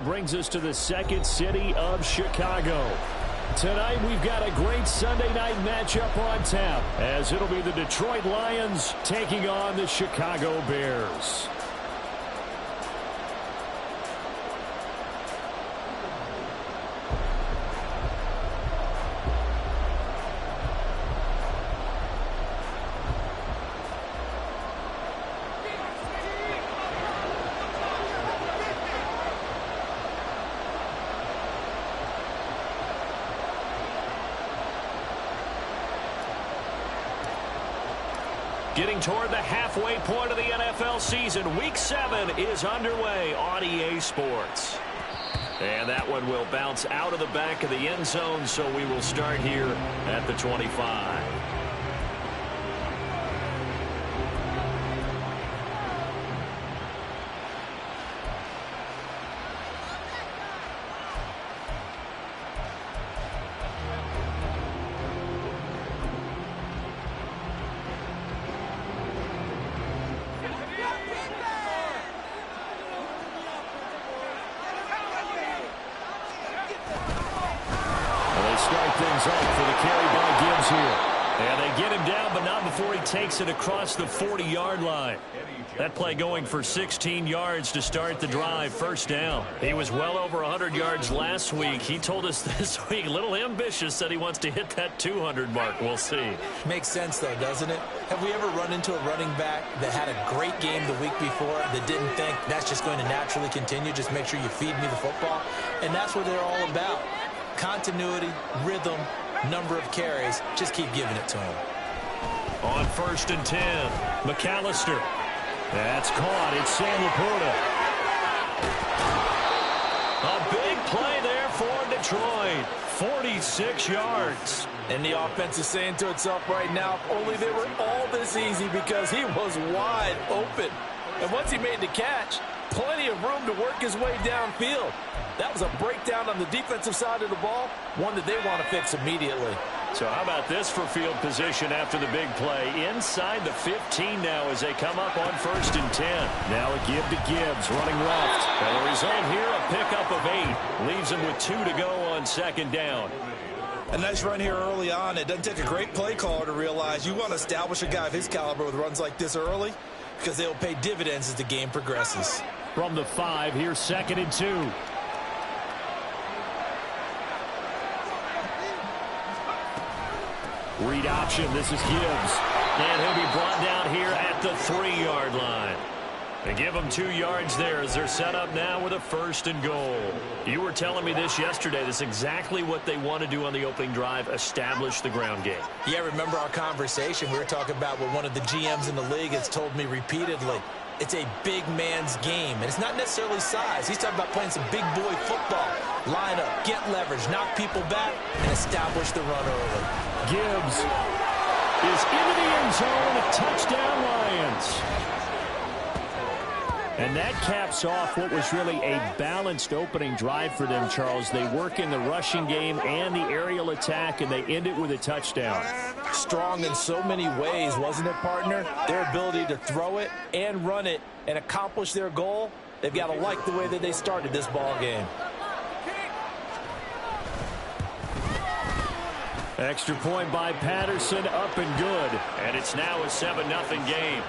Brings us to the second city of Chicago. Tonight we've got a great Sunday night matchup on tap, as it'll be the Detroit Lions taking on the Chicago Bears. Getting toward the halfway point of the NFL season. Week 7 is underway on EA Sports. And that one will bounce out of the back of the end zone, so we will start here at the 25. Takes it across the 40-yard line. That play going for 16 yards to start the drive. First down. He was well over 100 yards last week. He told us this week, a little ambitious, that he wants to hit that 200 mark. We'll see. Makes sense, though, doesn't it? Have we ever run into a running back that had a great game the week before that didn't think that's just going to naturally continue? Just make sure you feed me the football. And that's what they're all about. Continuity, rhythm, number of carries. Just keep giving it to him. On 1st and 10, McAllister. That's caught. It's Sam Laporta. A big play there for Detroit. 46 yards. And the offense is saying to itself right now, if only they were all this easy, because he was wide open. And once he made the catch, plenty of room to work his way downfield. That was a breakdown on the defensive side of the ball, one that they want to fix immediately. So how about this for field position after the big play? Inside the 15 now as they come up on 1st and 10. Now a give to Gibbs, running left. And the result here, a pickup of 8. Leaves him with 2 to go on 2nd down. A nice run here early on. It doesn't take a great play caller to realize you want to establish a guy of his caliber with runs like this early, because they'll pay dividends as the game progresses. From the 5, here's 2nd and 2. Read option. This is Gibbs. And he'll be brought down here at the 3-yard line. They give them 2 yards there as they're set up now with a 1st and goal. You were telling me this yesterday. This is exactly what they want to do on the opening drive, establish the ground game. Yeah, remember our conversation? We were talking about what one of the GMs in the league has told me repeatedly. It's a big man's game, and it's not necessarily size. He's talking about playing some big boy football. Line up, get leverage, knock people back, and establish the run early. Gibbs is into the end zone. Touchdown, Lions. And that caps off what was really a balanced opening drive for them, Charles. They work in the rushing game and the aerial attack, and they end it with a touchdown. Strong in so many ways, wasn't it, partner? Their ability to throw it and run it and accomplish their goal, they've got to like the way that they started this ball game. Extra point by Patterson, up and good. And it's now a 7-0 game.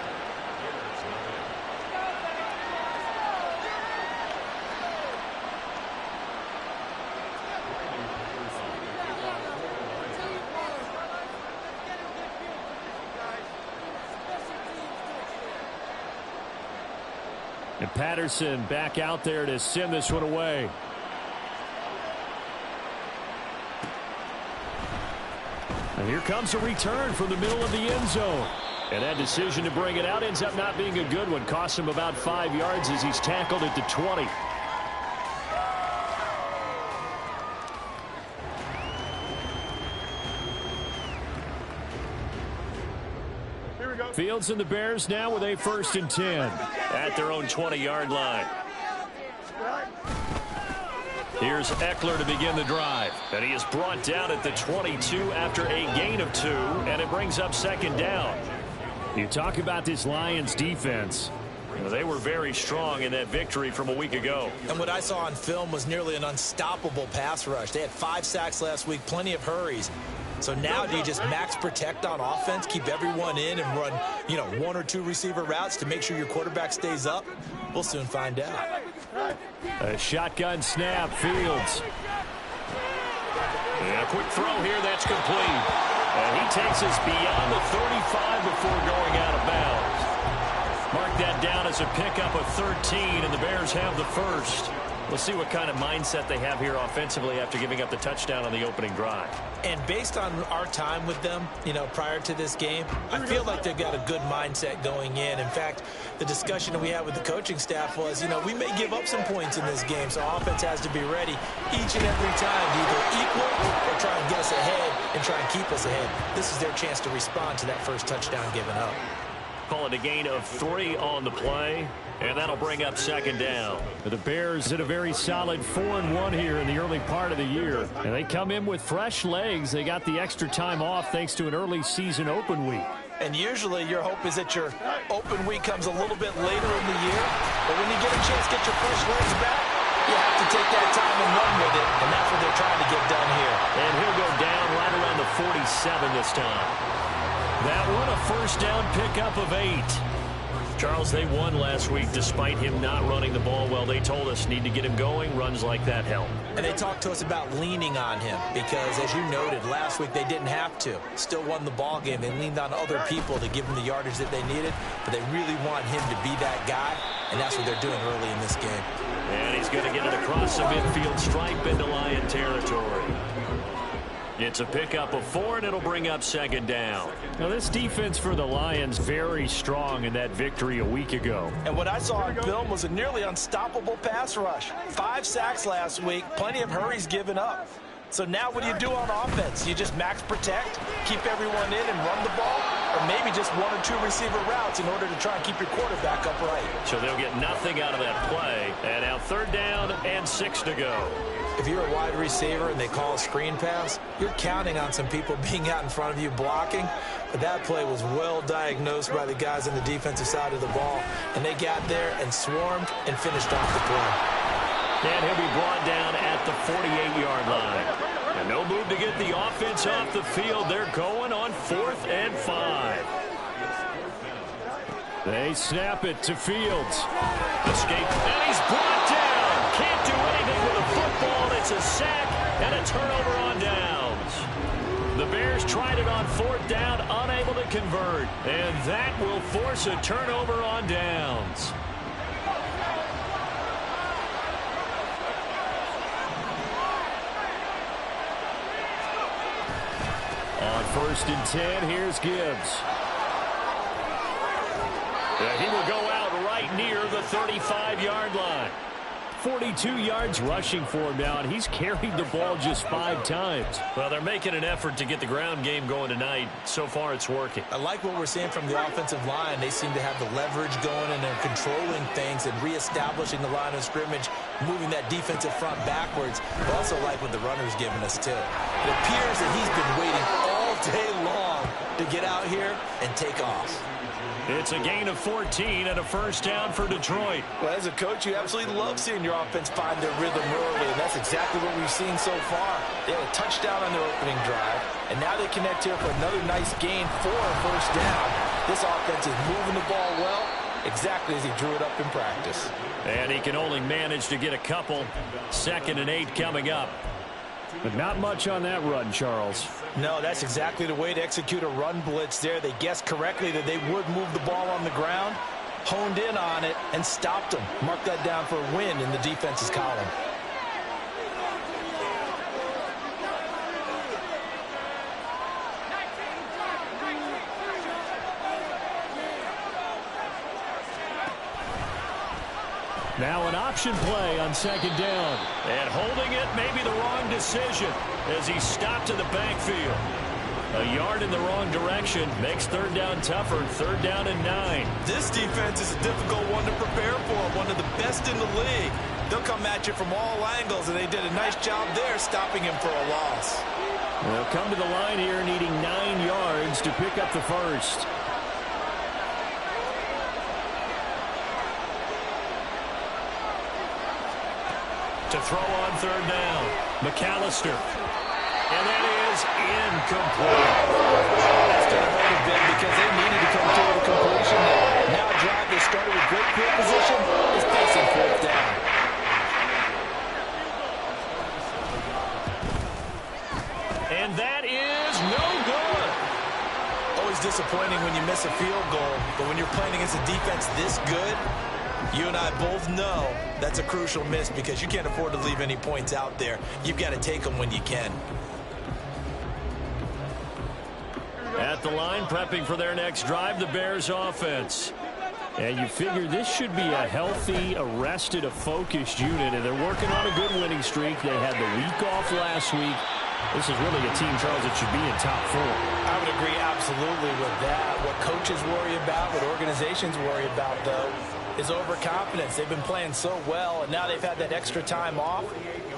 And Patterson back out there to send this one away. And here comes a return from the middle of the end zone. And that decision to bring it out ends up not being a good one. Costs him about 5 yards as he's tackled at the 20. Fields and the Bears now with a 1st and 10 at their own 20-yard line. Here's Eckler to begin the drive. And he is brought down at the 22 after a gain of 2, and it brings up 2nd down. You talk about this Lions defense. They were very strong in that victory from a week ago. And what I saw on film was nearly an unstoppable pass rush. They had 5 sacks last week, plenty of hurries. So now do you just max protect on offense, keep everyone in and run, 1 or 2 receiver routes to make sure your quarterback stays up? We'll soon find out. A shotgun snap, Fields. And a quick throw here, that's complete. And he takes us beyond the 35 before going out of bounds. Mark that down as a pickup of 13, and the Bears have the first. We'll see what kind of mindset they have here offensively after giving up the touchdown on the opening drive. And based on our time with them, prior to this game, I feel like they've got a good mindset going in. In fact, the discussion that we had with the coaching staff was, we may give up some points in this game, so offense has to be ready each and every time to either equal or try and get us ahead and try and keep us ahead. This is their chance to respond to that first touchdown given up. Call it a gain of 3 on the play, and that'll bring up second down. The Bears did a very solid 4-1 here in the early part of the year, and they come in with fresh legs. They got the extra time off thanks to an early season open week. And usually your hope is that your open week comes a little bit later in the year, but when you get a chance to get your fresh legs back, you have to take that time and run with it, and that's what they're trying to get done here. And he'll go down right around the 47 this time. That one a first down pickup of 8. Charles, they won last week despite him not running the ball well. They told us need to get him going. Runs like that help. And they talked to us about leaning on him because, as you noted, last week they didn't have to. Still won the ball game. They leaned on other people to give them the yardage that they needed, but they really want him to be that guy, and that's what they're doing early in this game. And he's going to get it across the midfield stripe into Lion territory. It's a pickup of 4, and it'll bring up second down. Now, this defense for the Lions very strong in that victory a week ago. And what I saw on film was a nearly unstoppable pass rush. 5 sacks last week, plenty of hurries given up. So now what do you do on offense? You just max protect, keep everyone in and run the ball, or maybe just 1 or 2 receiver routes in order to try and keep your quarterback upright. So they'll get nothing out of that play. And now third down and 6 to go. If you're a wide receiver and they call a screen pass, you're counting on some people being out in front of you blocking. But that play was well diagnosed by the guys on the defensive side of the ball. And they got there and swarmed and finished off the play. And he'll be brought down at the 48-yard line. And no move to get the offense off the field. They're going on 4th and 5. They snap it to Fields. Escape, and he's brought down. Can't do anything with a football. It's a sack and a turnover on downs. The Bears tried it on 4th down, unable to convert. And that will force a turnover on downs. On 1st and 10, here's Gibbs. He will go out right near the 35-yard line. 42 yards rushing for him now, and he's carried the ball just 5 times. Well, they're making an effort to get the ground game going tonight. So far, it's working. I like what we're seeing from the offensive line. They seem to have the leverage going, and they're controlling things and reestablishing the line of scrimmage, moving that defensive front backwards. I also like what the runner's giving us, too. It appears that he's been waiting all day long to get out here and take off. It's a gain of 14 and a first down for Detroit. Well, as a coach, you absolutely love seeing your offense find their rhythm early, and that's exactly what we've seen so far. They had a touchdown on their opening drive, and now they connect here for another nice gain for a first down. This offense is moving the ball well, exactly as he drew it up in practice. And he can only manage to get a couple. 2nd and 8 coming up. But not much on that run, Charles. No, that's exactly the way to execute a run blitz there. They guessed correctly that they would move the ball on the ground, honed in on it, and stopped them. Mark that down for a win in the defense's column. Now an option play on 2nd down. And holding it may be the wrong decision as he stopped in the backfield. A yard in the wrong direction makes 3rd down tougher. 3rd down and 9. This defense is a difficult one to prepare for, one of the best in the league. They'll come at you from all angles, and they did a nice job there stopping him for a loss. They'll come to the line here needing 9 yards to pick up the first. to throw on third down. McAllister. And that is incomplete. That's going to hurt a bit because they needed to come through with a completion there. Now a drive they started with great field position is facing fourth down. And that is no good. Always disappointing when you miss a field goal, but when you're playing against a defense this good, you and I both know that's a crucial miss because you can't afford to leave any points out there. You've got to take them when you can. At the line, prepping for their next drive, the Bears offense. And you figure this should be a healthy, a focused unit, and they're working on a good winning streak. They had the week off last week. This is really a team, Charles, that should be in top 4. I would agree absolutely with that. What coaches worry about, what organizations worry about, though, is overconfidence. They've been playing so well, and now they've had that extra time off.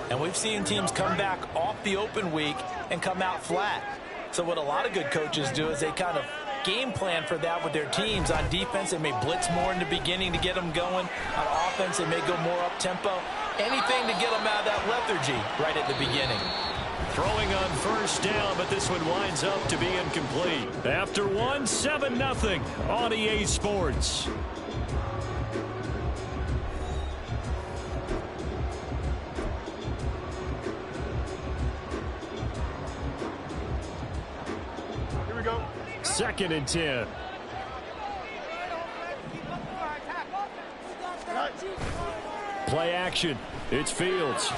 And we've seen teams come back off the open week and come out flat. So what a lot of good coaches do is they kind of game plan for that with their teams. On defense, they may blitz more in the beginning to get them going. On offense, they may go more up-tempo. Anything to get them out of that lethargy right at the beginning. Throwing on first down, but this one winds up to be incomplete. After 7-0 on EA Sports. Here we go. 2nd and 10. Play action. It's Fields.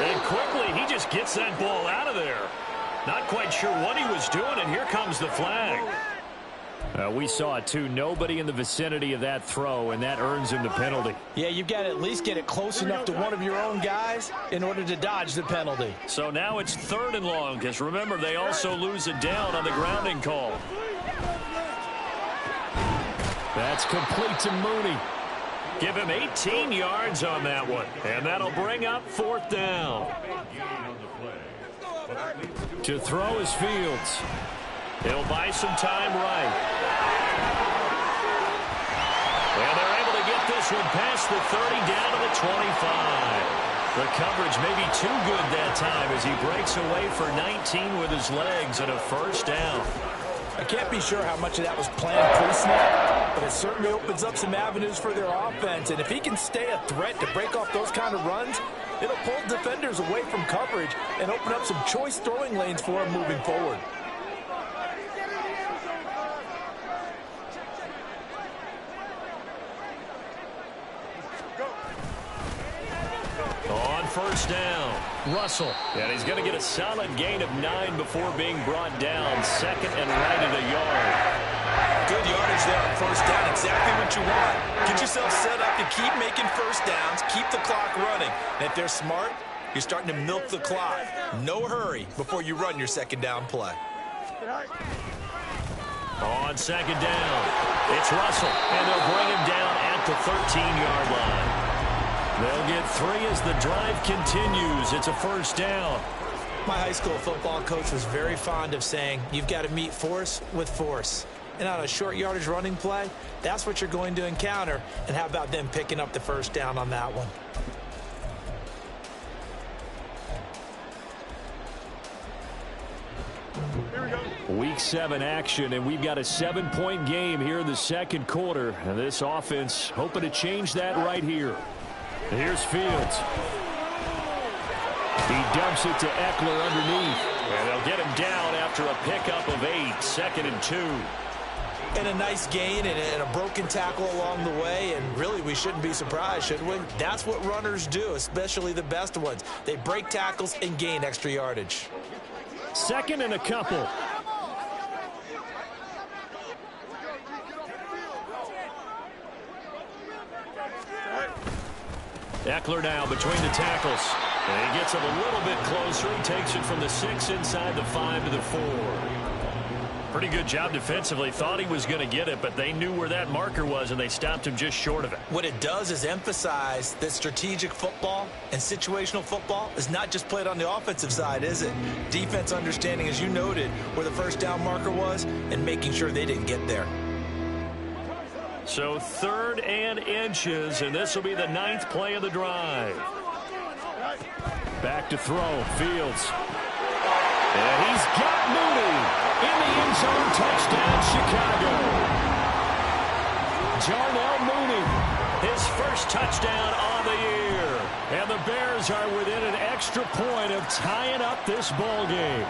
And quickly, he just gets that ball out of there. Not quite sure what he was doing, and here comes the flag. We saw it, too. Nobody in the vicinity of that throw, and that earns him the penalty. Yeah, you've got to at least get it close enough to one of your own guys in order to dodge the penalty. So now it's 3rd and long, because remember, they also lose it down on the grounding call. That's complete to Mooney. Give him 18 yards on that one, and that'll bring up 4th down. To throw is Fields. He'll buy some time right. And they're able to get this one past the 30 down to the 25. The coverage may be too good that time as he breaks away for 19 with his legs and a 1st down. I can't be sure how much of that was planned pre-snap, but it certainly opens up some avenues for their offense. And if he can stay a threat to break off those kind of runs, it'll pull defenders away from coverage and open up some choice throwing lanes for him moving forward. On 1st down, Russell. And he's going to get a solid gain of 9 before being brought down. 2nd and right at a yard. Good yardage there on 1st down. Exactly what you want. Get yourself set up to keep making 1st downs. Keep the clock running. And if they're smart, you're starting to milk the clock. No hurry before you run your 2nd down play. On 2nd down, it's Russell. And they'll bring him down at the 13-yard line. They'll get 3 as the drive continues. It's a 1st down. My high school football coach was very fond of saying, you've got to meet force with force. And on a short yardage running play, that's what you're going to encounter. And how about them picking up the 1st down on that one? Here we go. Week 7 action, and we've got a 7-point game here in the 2nd quarter. And this offense hoping to change that right here. Here's Fields. He dumps it to Eckler underneath. And they'll get him down after a pickup of 8. 2nd and 2. And a nice gain and a broken tackle along the way. And really, we shouldn't be surprised, should we? That's what runners do, especially the best ones. They break tackles and gain extra yardage. 2nd and a couple. Eckler now between the tackles. And he gets it a little bit closer. He takes it from the 6 inside the 5 to the 4. Pretty good job defensively. Thought he was going to get it, but they knew where that marker was, and they stopped him just short of it. What it does is emphasize that strategic football and situational football is not just played on the offensive side, is it? Defense understanding, as you noted, where the 1st down marker was and making sure they didn't get there. So 3rd and inches, and this will be the 9th play of the drive. Back to throw. Fields. And he's got Mooney in the end zone. Touchdown, Chicago. Darnell Mooney, his first touchdown on the year. And the Bears are within an extra point of tying up this ball game.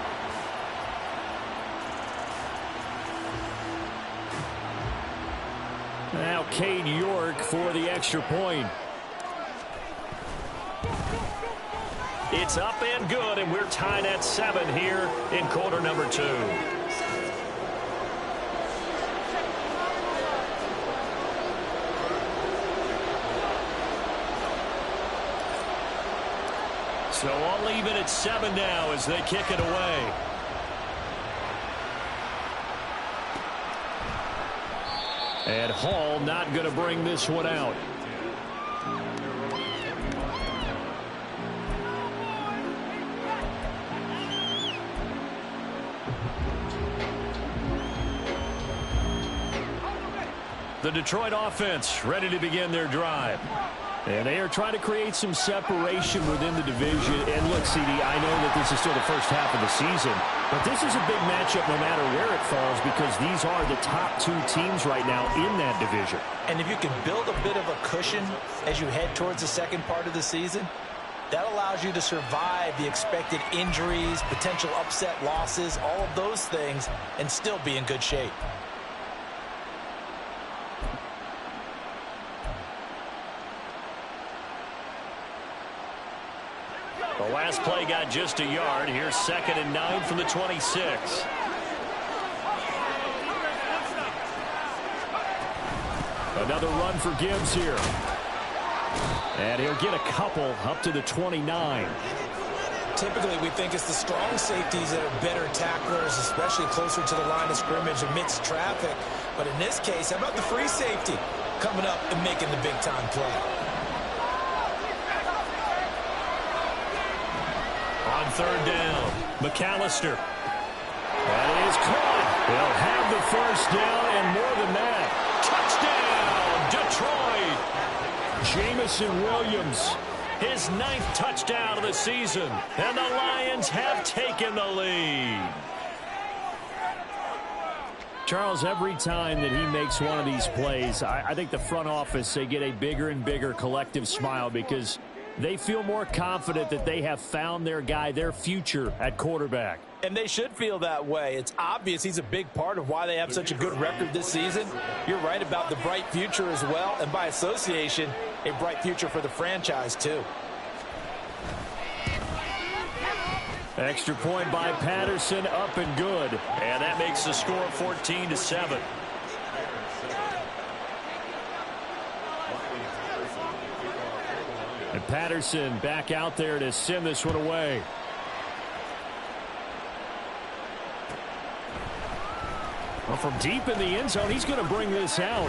Now Cade York for the extra point. It's up and good, and we're tied at 7 here in quarter number 2. So all even at 7 now as they kick it away. And Hall not going to bring this one out. The Detroit offense ready to begin their drive. And they are trying to create some separation within the division. And look, CD, I know that this is still the first half of the season, but this is a big matchup no matter where it falls because these are the top 2 teams right now in that division. And if you can build a bit of a cushion as you head towards the second part of the season, that allows you to survive the expected injuries, potential upset losses, all of those things, and still be in good shape. The last play got just a yard. Here's 2nd and 9 from the 26. Another run for Gibbs here. And he'll get a couple up to the 29. Typically, we think it's the strong safeties that are better tacklers, especially closer to the line of scrimmage amidst traffic. But in this case, how about the free safety coming up and making the big-time play? On 3rd down, McAllister. That is caught. They'll have the first down and more than that. Touchdown, Detroit. Jamison Williams, his 9th touchdown of the season. And the Lions have taken the lead. Charles, every time that he makes one of these plays, I think the front office, they get a bigger and bigger collective smile because they feel more confident that they have found their guy, their future at quarterback. And they should feel that way. It's obvious he's a big part of why they have such a good record this season. You're right about the bright future as well, and by association, a bright future for the franchise too. Extra point by Patterson, up and good. And that makes the score 14-7. And Patterson back out there to send this one away. Well, from deep in the end zone, he's going to bring this out.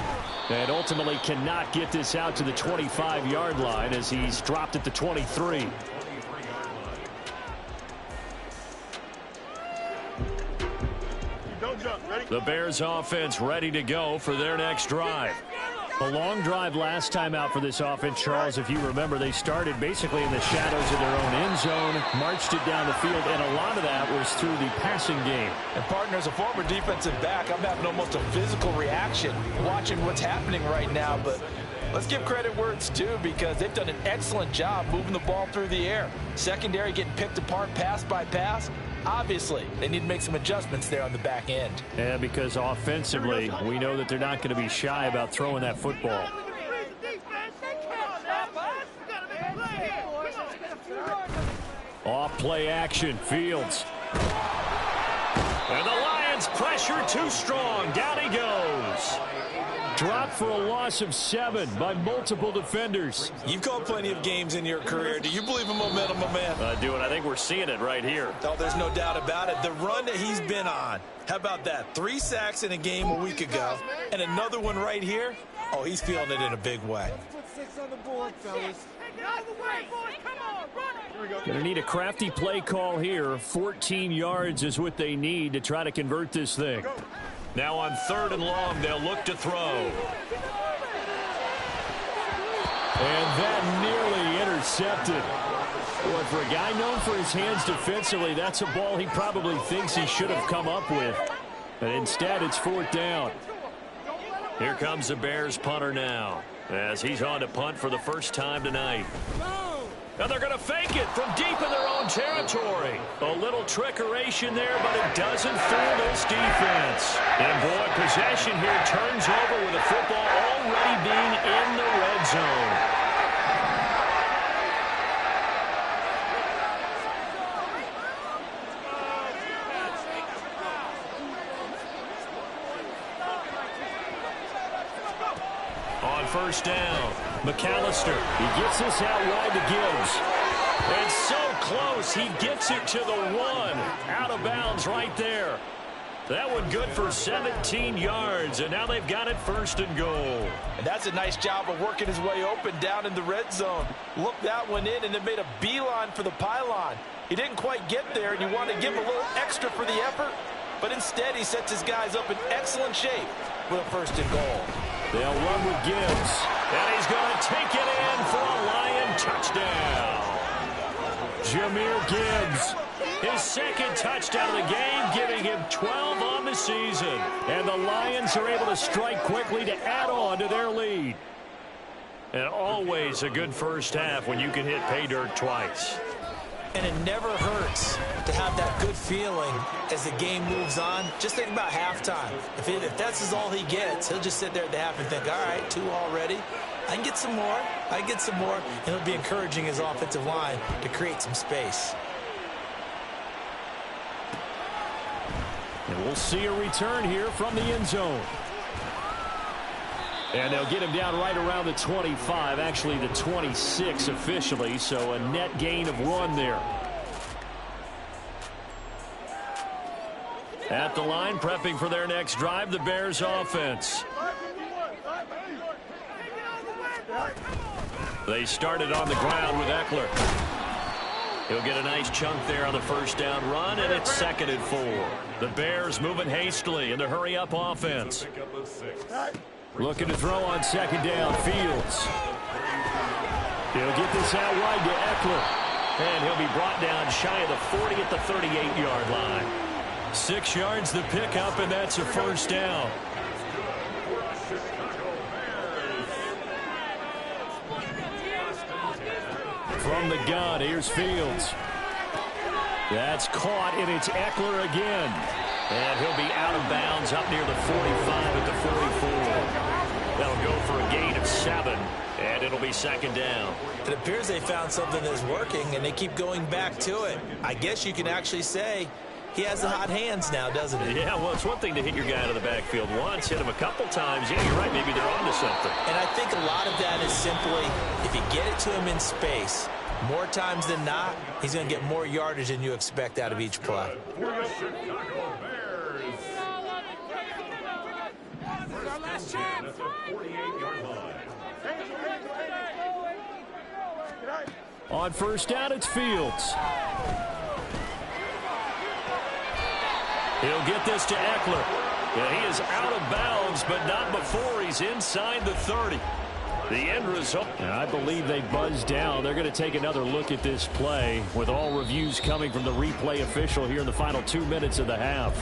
And ultimately cannot get this out to the 25-yard line as he's dropped at the 23. Don't jump. Ready? The Bears offense ready to go for their next drive. A long drive last time out for this offense, Charles. If you remember, they started basically in the shadows of their own end zone, marched it down the field, and a lot of that was through the passing game. And, partner, as a former defensive back, I'm having almost a physical reaction watching what's happening right now. But let's give credit where it's due because they've done an excellent job moving the ball through the air. Secondary getting picked apart pass by pass. Obviously, they need to make some adjustments there on the back end. Yeah, because offensively, we know that they're not going to be shy about throwing that football. Off play action, Fields. And the Lions pressure too strong. Down he goes. Dropped for a loss of 7 by multiple defenders. You've called plenty of games in your career. Do you believe in momentum, my man? I do, and I think we're seeing it right here. Oh, there's no doubt about it. The run that he's been on. How about that? 3 sacks in a game a week ago, and another one right here. Oh, he's feeling it in a big way. Let's put 6 on the board, fellas. Going to need a crafty play call here. 14 yards is what they need to try to convert this thing. Now on 3rd and long, they'll look to throw. And that nearly intercepted. Boy, for a guy known for his hands defensively, that's a ball he probably thinks he should have come up with. But instead, it's 4th down. Here comes the Bears punter now, as he's on to punt for the first time tonight. And they're going to fake it from deep in their own territory. A little trickeration there, but it doesn't fool this defense. And boy, possession here turns over with the football already being in the red zone. On first down, McAllister. He gets this out wide to Gibbs. And so close, he gets it to the 1. Out of bounds right there. That one good for 17 yards, and now they've got it 1st and goal. And that's a nice job of working his way open down in the red zone. Looked that one in and then made a beeline for the pylon. He didn't quite get there, and you want to give him a little extra for the effort, but instead he sets his guys up in excellent shape with a 1st and goal. They'll run with Gibbs, and he's going to take it in for a Lion touchdown. Jahmyr Gibbs, his 2nd touchdown of the game, giving him 12 on the season. And the Lions are able to strike quickly to add on to their lead. And always a good first half when you can hit pay dirt twice. And it never hurts to have that good feeling as the game moves on. Just think about halftime. If that's all he gets, he'll just sit there at the half and think, all right, 2 already. I can get some more. I can get some more. And he'll be encouraging his offensive line to create some space. And we'll see a return here from the end zone. And they'll get him down right around the 25, actually the 26 officially, so a net gain of 1 there. At the line, prepping for their next drive, the Bears offense. They started on the ground with Eckler. He'll get a nice chunk there on the first down run, and it's 2nd and 4. The Bears moving hastily in the hurry-up offense. Looking to throw on 2nd down, Fields. He'll get this out wide to Eckler. And he'll be brought down shy of the 40 at the 38-yard line. 6 yards the pickup, and that's a 1st down. From the gun, here's Fields. That's caught, and it's Eckler again. And he'll be out of bounds up near the 45 at the 44. That'll go for a gain of 7, and it'll be 2nd down. It appears they found something that's working, and they keep going back to it. I guess you can actually say he has the hot hands now, doesn't he? Yeah, well, it's one thing to hit your guy out of the backfield once, hit him a couple times. Yeah, you're right. Maybe they're onto something. And I think a lot of that is simply if you get it to him in space, more times than not, he's going to get more yardage than you expect out of each play. On first down, it's Fields. He'll get this to Eckler. Yeah, he is out of bounds, but not before he's inside the 30. The end result. And I believe they buzzed down. They're going to take another look at this play with all reviews coming from the replay official here in the final 2 minutes of the half.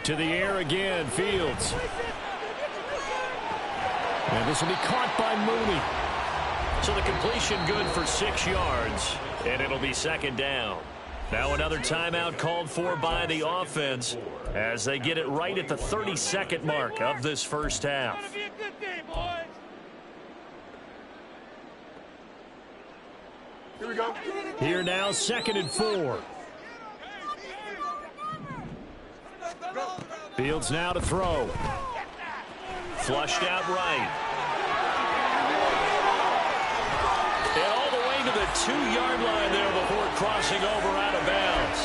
To the air again, Fields. And this will be caught by Mooney. So the completion good for 6 yards, and it'll be 2nd down. Now another timeout called for by the offense as they get it right at the 32nd mark of this first half. Here we go. Here now, 2nd and 4. Fields now to throw. Flushed out right. And all the way to the 2-yard line there before crossing over out of bounds.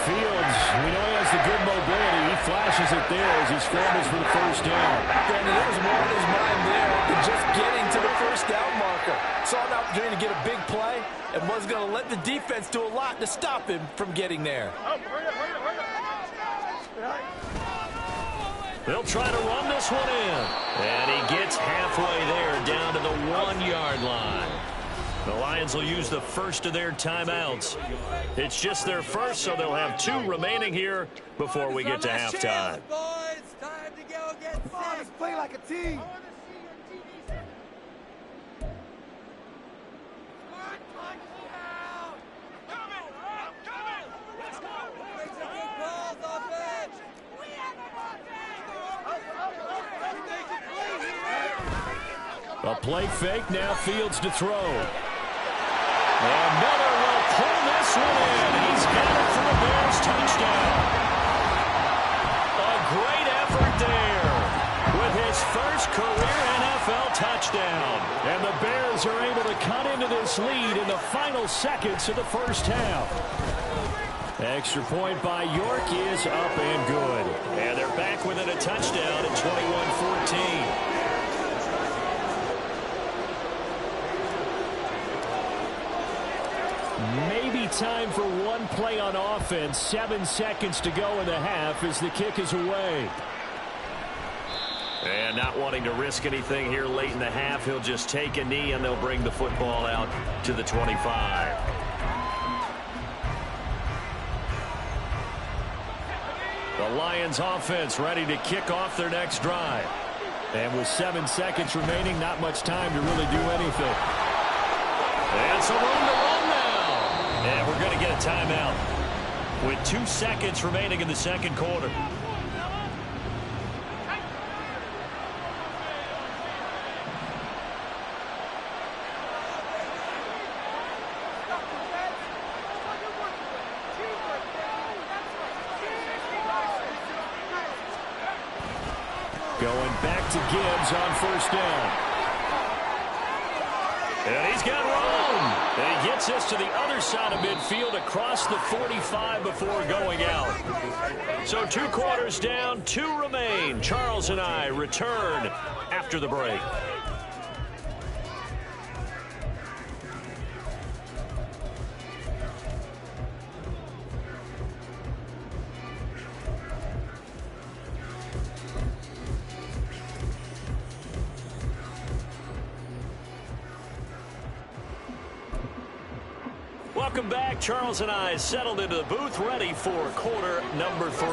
Fields, we know he has the good mobility. He flashes it there as he scrambles for the first down. And there was more in his mind there than just getting to the first first down marker. Saw an opportunity to get a big play and was going to let the defense do a lot to stop him from getting there. They'll try to run this one in. And he gets halfway there down to the 1-yard line. The Lions will use the first of their timeouts. It's just their first, so they'll have 2 remaining here before we get to halftime. Boys, time to go get set. Let's play like a team. A play fake, now Fields to throw. And Miller will pull this one in. He's got it for a Bears touchdown. A great effort there with his first career NFL touchdown. And the Bears are able to cut into this lead in the final seconds of the first half. Extra point by York is up and good. And they're back within a touchdown at 21-14. Maybe time for one play on offense. 7 seconds to go in the half as the kick is away. And not wanting to risk anything here late in the half, he'll just take a knee and they'll bring the football out to the 25. The Lions offense ready to kick off their next drive. And with 7 seconds remaining, not much time to really do anything. And some room to run now. And we're going to get a timeout with 2 seconds remaining in the second quarter. Going back to Gibbs on first down. And he's got room. And he gets us to the other side of midfield across the 45 before going out. So 2 quarters down, 2 remain. Charles and I return after the break. Welcome back. Charles and I settled into the booth, ready for quarter number 3.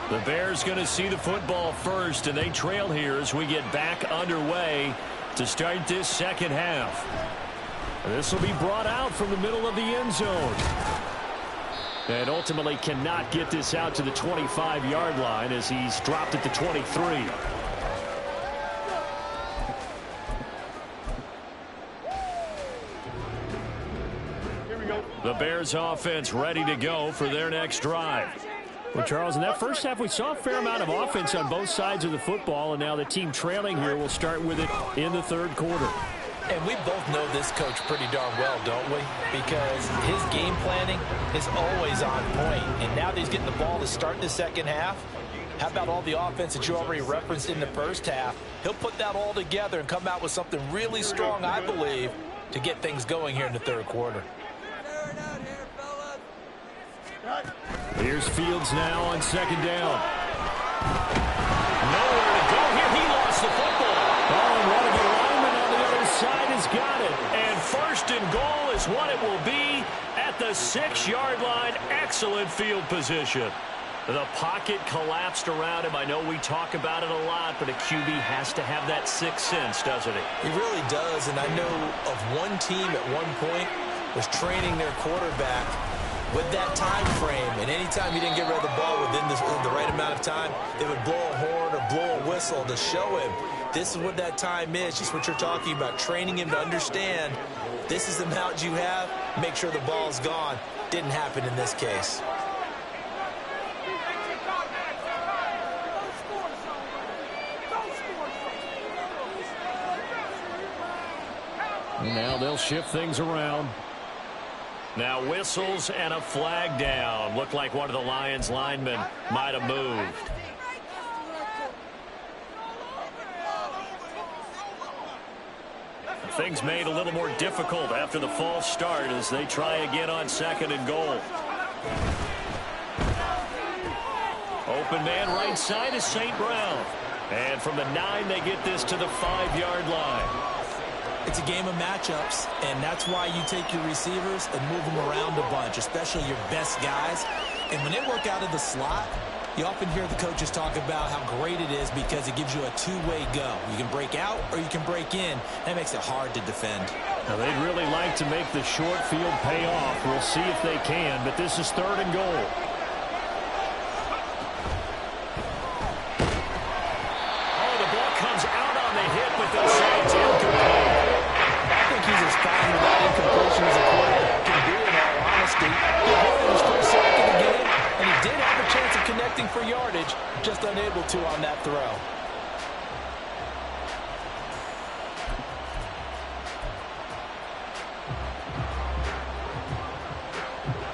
The Bears going to see the football first, and they trail here as we get back underway to start this second half. This will be brought out from the middle of the end zone. And ultimately cannot get this out to the 25-yard line as he's dropped at the 23. The Bears offense ready to go for their next drive. Well, Charles, in that first half, we saw a fair amount of offense on both sides of the football, and now the team trailing here will start with it in the third quarter. And we both know this coach pretty darn well, don't we? Because his game planning is always on point. And now that he's getting the ball to start the second half, how about all the offense that you already referenced in the first half? He'll put that all together and come out with something really strong, I believe, to get things going here in the third quarter. Here's Fields now on second down. Nowhere to go here. He lost the football. Oh, and one of the linemen on the other side has got it. And first and goal is what it will be at the 6-yard line. Excellent field position. The pocket collapsed around him. I know we talk about it a lot, but a QB has to have that sixth sense, doesn't he? He really does, and I know of one team at one point was training their quarterback with that time frame, and anytime he didn't get rid of the ball within the right amount of time, they would blow a horn or blow a whistle to show him this is what that time is, just what you're talking about, training him to understand this is the amount you have, make sure the ball's gone. Didn't happen in this case. Now they'll shift things around. Now whistles and a flag down. Looked like one of the Lions linemen might have moved. Things made a little more difficult after the false start as they try again on 2nd and goal. Open man right side is St. Brown. And from the 9, they get this to the 5-yard line. It's a game of matchups, and that's why you take your receivers and move them around a bunch, especially your best guys. And when they work out of the slot, you often hear the coaches talk about how great it is because it gives you a two-way go. You can break out or you can break in. That makes it hard to defend. Now, they'd really like to make the short field pay off. We'll see if they can, but this is 3rd and goal. Oh, the ball comes out on the hit, but they'll say it's incomplete. I think he's as fine with that incompletion as a quarterback can be, in all honesty. He hit his first sack of the game, and he did have a chance of connecting for yardage, just unable to on that throw.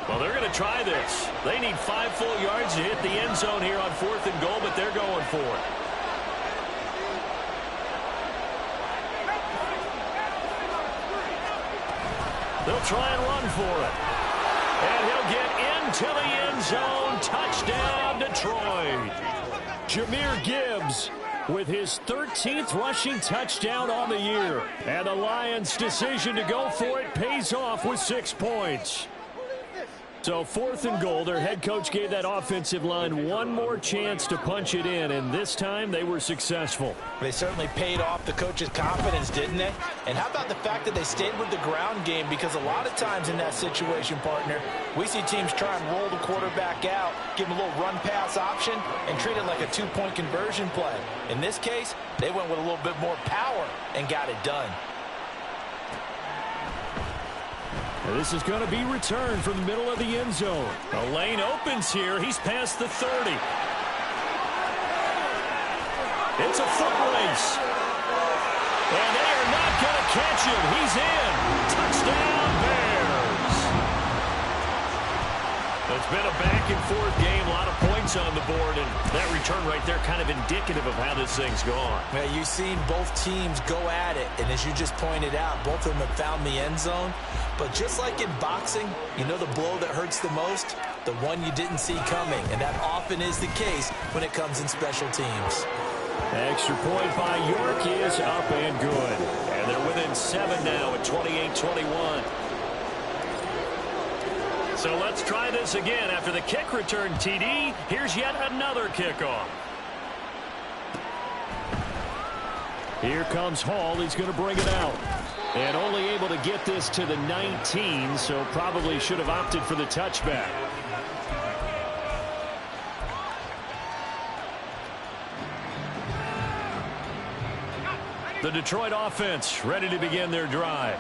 Well, they're going to try this. They need 5 full yards to hit the end zone here on 4th and goal, but they're going for it. They'll try and run for it. And he'll get into the end zone. Touchdown, Detroit. Jahmyr Gibbs with his 13th rushing touchdown on the year. And the Lions' decision to go for it pays off with 6 points. So 4th and goal, their head coach gave that offensive line one more chance to punch it in, and this time they were successful. They certainly paid off the coach's confidence, didn't they? And how about the fact that they stayed with the ground game? Because a lot of times in that situation, partner, we see teams try and roll the quarterback out, give him a little run-pass option, and treat it like a 2-point conversion play. In this case, they went with a little bit more power and got it done. This is going to be returned from the middle of the end zone. The lane opens here. He's past the 30. It's a foot race. And they are not going to catch him. He's in. Touchdown, Bears. It's been a back-and-forth game. A lot of points on the board. And that return right there kind of indicative of how this thing's gone. Yeah, you've seen both teams go at it. And as you just pointed out, both of them have found the end zone. But just like in boxing, you know the blow that hurts the most? The one you didn't see coming. And that often is the case when it comes in special teams. Extra point by York is up and good. And they're within 7 now at 28-21. So let's try this again. After the kick return TD, here's yet another kickoff. Here comes Hall. He's going to bring it out. And only able to get this to the 19, so probably should have opted for the touchback. The Detroit offense ready to begin their drive.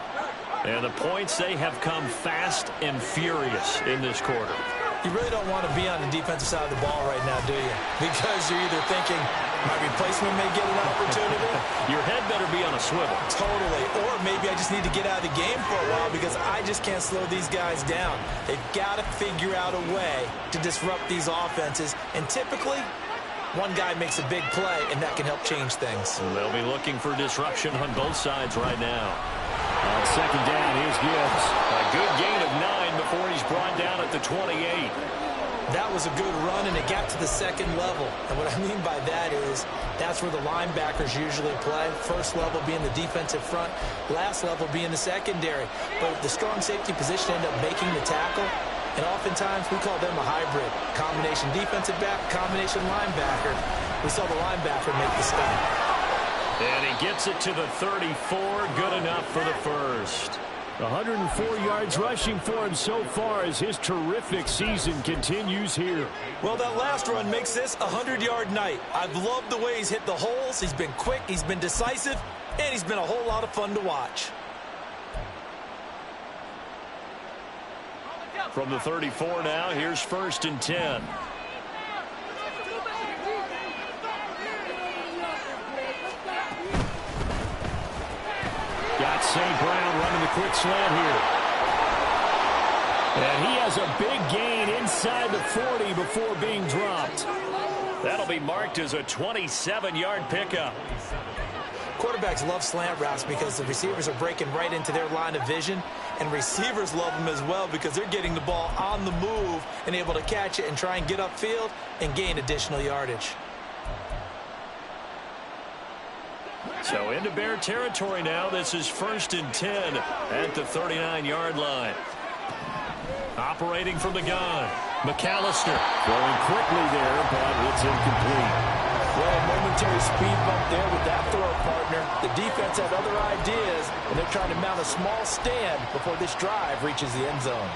And the points, they have come fast and furious in this quarter. You really don't want to be on the defensive side of the ball right now, do you? Because you're either thinking, my replacement may get an opportunity. Your head better be on a swivel. Totally. Or maybe I just need to get out of the game for a while because I just can't slow these guys down. They've got to figure out a way to disrupt these offenses. And typically, one guy makes a big play, and that can help change things. And they'll be looking for disruption on both sides right now. On 2nd down, here's Gibbs. A good gain of 9 before he's brought down at the 28. That was a good run, and it got to the 2nd level. And what I mean by that is that's where the linebackers usually play. First level being the defensive front, last level being the secondary. But the strong safety position ended up making the tackle. And oftentimes we call them a hybrid. Combination defensive back, combination linebacker. We saw the linebacker make the stop. And he gets it to the 34. Good enough for the first. 104 yards rushing for him so far as his terrific season continues here. Well, that last run makes this a 100-yard night. I've loved the way he's hit the holes. He's been quick, he's been decisive, and he's been a whole lot of fun to watch. From the 34 now, here's 1st and 10. Got St. Brown running the quick slant here. And he has a big gain inside the 40 before being dropped. That'll be marked as a 27-yard pickup. Quarterbacks love slant routes because the receivers are breaking right into their line of vision, and receivers love them as well because they're getting the ball on the move and able to catch it and try and get upfield and gain additional yardage. So into Bear territory now. This is 1st and 10 at the 39-yard line. Operating from the gun, McAllister throwing quickly there, but it's incomplete. Well, a momentary speed bump there with that throw, partner. The defense had other ideas, and they're trying to mount a small stand before this drive reaches the end zone.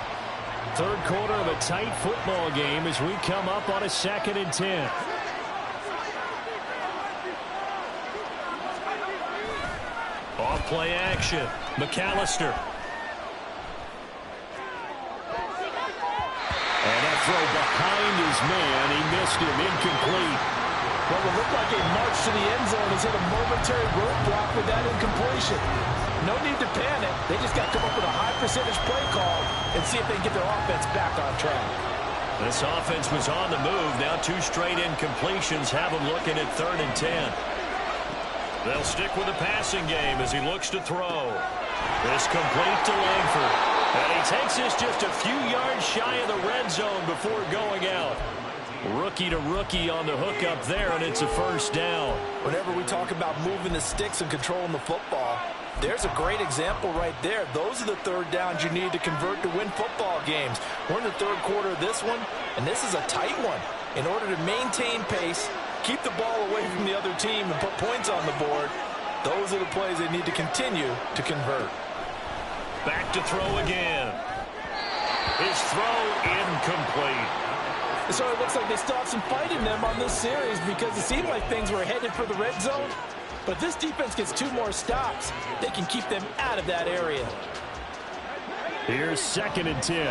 Third quarter of a tight football game as we come up on a 2nd and 10. Off play action, McAllister. And that throw behind his man, he missed him, incomplete. What will look like a march to the end zone is hit a momentary roadblock with that incompletion. No need to panic. They just got to come up with a high percentage play call and see if they can get their offense back on track. This offense was on the move. Now 2 straight incompletions have them looking at 3rd and 10. They'll stick with the passing game as he looks to throw. This complete to Langford. And he takes this just a few yards shy of the red zone before going out. Rookie to rookie on the hook up there, and it's a 1st down. Whenever we talk about moving the sticks and controlling the football, there's a great example right there. Those are the 3rd downs you need to convert to win football games. We're in the 3rd quarter of this one, and this is a tight one. In order to maintain pace, keep the ball away from the other team, and put points on the board, those are the plays they need to continue to convert. Back to throw again. His throw incomplete. So it looks like they still have some fight in them on this series because it seemed like things were headed for the red zone. But if this defense gets 2 more stops, they can keep them out of that area. Here's 2nd and 10.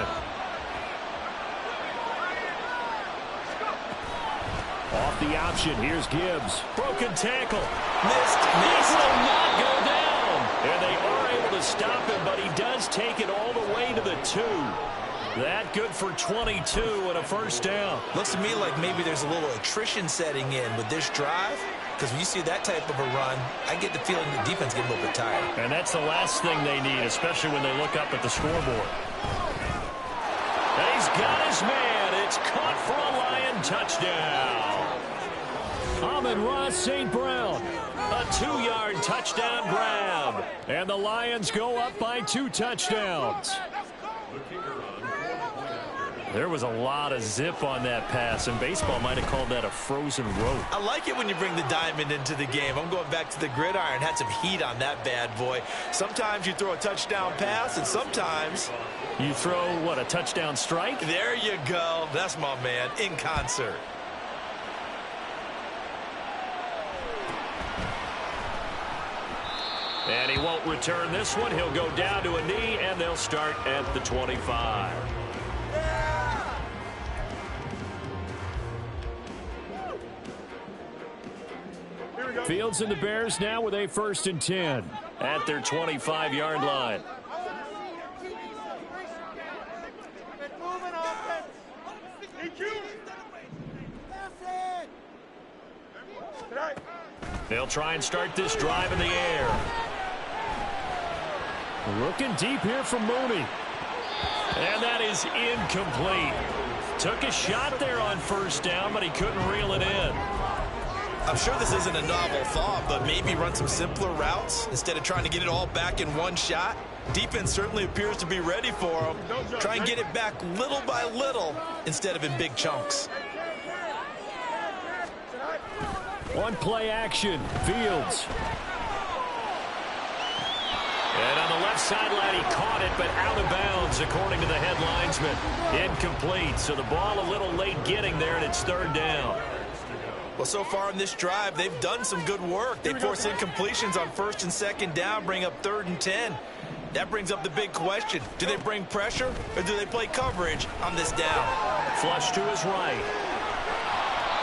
Off the option, here's Gibbs. Broken tackle. Missed. This will not go down. And they are able to stop him, but he does take it all the way to the 2. That good for 22 and a 1st down. Looks to me like maybe there's a little attrition setting in with this drive, because when you see that type of a run, I get the feeling the defense getting a little bit tired. And that's the last thing they need, especially when they look up at the scoreboard. And he's got his man. It's caught for a Lion touchdown. Amon-Ra St. Brown, a 2-yard touchdown grab. And the Lions go up by 2 touchdowns. There was a lot of zip on that pass, and baseball might have called that a frozen rope. I like it when you bring the diamond into the game. I'm going back to the gridiron. Had some heat on that bad boy. Sometimes you throw a touchdown pass, and sometimes you throw, what, a touchdown strike? There you go. That's my man, in concert. And he won't return this one. He'll go down to a knee, and they'll start at the 25. Fields and the Bears now with a 1st and 10 at their 25-yard line. They'll try and start this drive in the air. Looking deep here from Mooney. And that is incomplete. Took a shot there on 1st down, but he couldn't reel it in. I'm sure this isn't a novel thought, but maybe run some simpler routes instead of trying to get it all back in one shot. Defense certainly appears to be ready for him. Try and get it back little by little instead of in big chunks. One play action, Fields. And on the left sideline, he caught it, but out of bounds, according to the head linesman. Incomplete, so the ball a little late getting there, and it's 3rd down. Well, so far in this drive, they've done some good work. They force incompletions on 1st and 2nd down, bring up 3rd and 10. That brings up the big question. Do they bring pressure, or do they play coverage on this down? Flush to his right.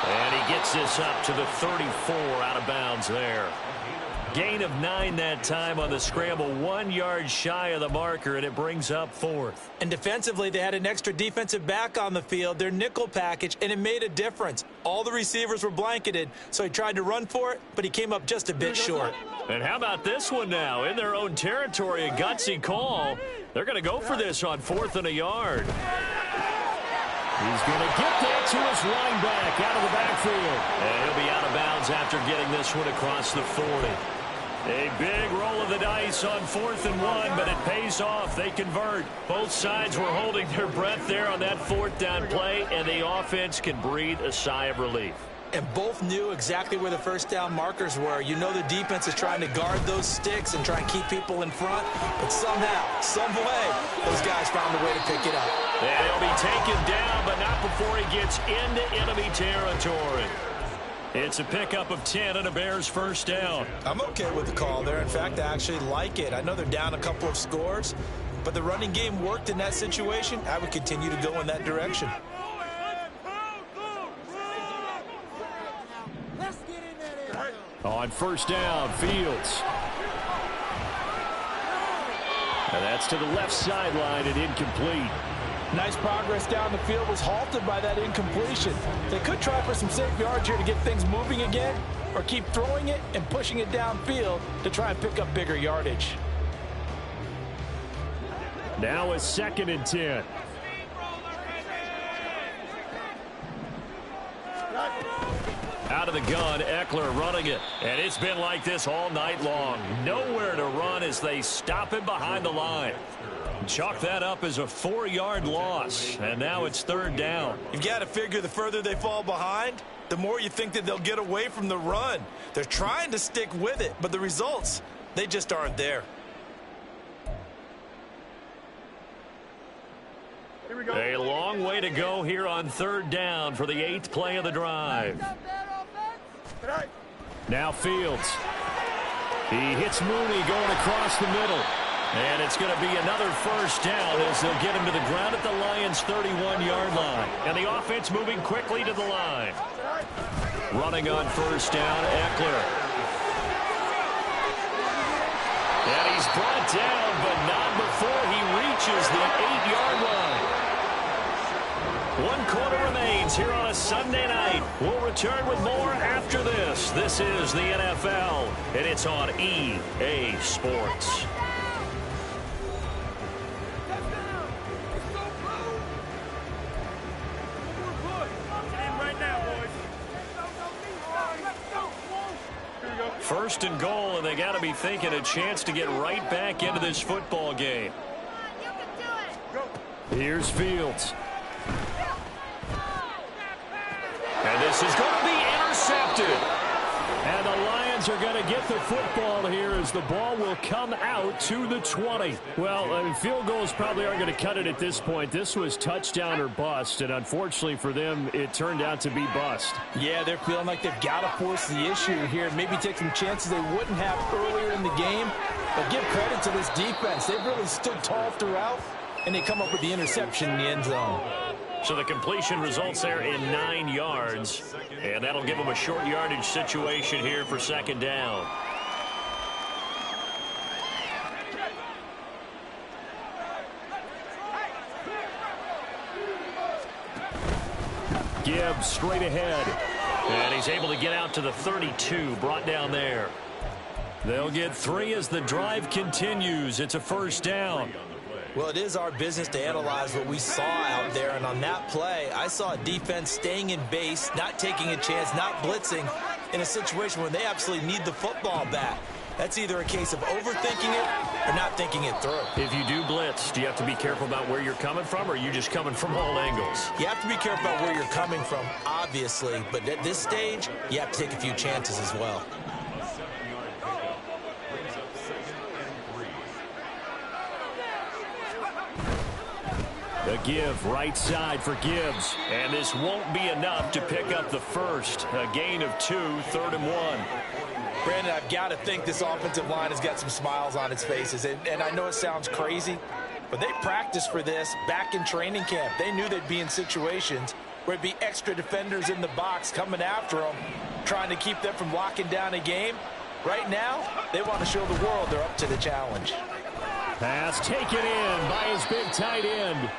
And he gets this up to the 34 out of bounds there. Gain of 9 that time on the scramble, 1 yard shy of the marker, and it brings up 4th. And defensively, they had an extra defensive back on the field, their nickel package, and it made a difference. All the receivers were blanketed, so he tried to run for it, but he came up just a bit short. And how about this one now? In their own territory, a gutsy call. They're going to go for this on 4th and a yard. He's going to get that to his running back out of the backfield. And he'll be out of bounds after getting this one across the 40. A big roll of the dice on 4th and 1, but it pays off. They convert. Both sides were holding their breath there on that 4th down play, and the offense can breathe a sigh of relief. And both knew exactly where the first down markers were. You know the defense is trying to guard those sticks and try and keep people in front, but somehow, some way, those guys found a way to pick it up. And he'll be taken down, but not before he gets into enemy territory. It's a pickup of 10 and a Bears first down. I'm okay with the call there. In fact, I actually like it. I know they're down a couple of scores, but the running game worked in that situation. I would continue to go in that direction. On first down, Fields. And that's to the left sideline and incomplete. Nice progress down the field, was halted by that incompletion. They could try for some safe yards here to get things moving again, or keep throwing it and pushing it downfield to try and pick up bigger yardage. Now a 2nd and 10. Out of the gun, Eckler running it. And it's been like this all night long. Nowhere to run as they stop him behind the line. Chalk that up as a 4-yard loss. And now it's 3rd down. You've got to figure the further they fall behind, the more you think that they'll get away from the run. They're trying to stick with it, but the results, they just aren't there. A long way to go here on 3rd down for the 8th play of the drive. Now Fields. He hits Mooney going across the middle. And it's going to be another first down as they'll get him to the ground at the Lions' 31-yard line. And the offense moving quickly to the line. Running on first down, Eckler. And he's brought down, but not before he reaches the 8-yard line. 1 quarter remains here on a Sunday night. We'll return with more after this. This is the NFL, and it's on EA Sports. First and goal, and they got to be thinking a chance to get right back into this football game. Here's Fields. And this is going to be intercepted. And the Lions are going to get the football here as the ball will come out to the 20. Well, field goals probably aren't going to cut it at this point. This was touchdown or bust, and unfortunately for them, it turned out to be bust. Yeah, they're feeling like they've got to force the issue here, maybe take some chances they wouldn't have earlier in the game. But give credit to this defense. They've really stood tall throughout, and they come up with the interception in the end zone. So the completion results there in 9 yards, and that'll give them a short yardage situation here for 2nd down. Gibbs straight ahead, and he's able to get out to the 32, brought down there. They'll get 3 as the drive continues. It's a first down. Well, it is our business to analyze what we saw out there, and on that play, I saw a defense staying in base, not taking a chance, not blitzing in a situation where they absolutely need the football back. That's either a case of overthinking it or not thinking it through. If you do blitz, do you have to be careful about where you're coming from, or are you just coming from all angles? You have to be careful about where you're coming from, obviously, but at this stage, you have to take a few chances as well. The give right side for Gibbs. And this won't be enough to pick up the first. A gain of 2, 3rd and 1. Brandon, I've got to think this offensive line has got some smiles on its faces. And I know it sounds crazy, but they practiced for this back in training camp. They knew they'd be in situations where it'd be extra defenders in the box coming after them, trying to keep them from locking down a game. Right now, they want to show the world they're up to the challenge. Pass taken in by his big tight end.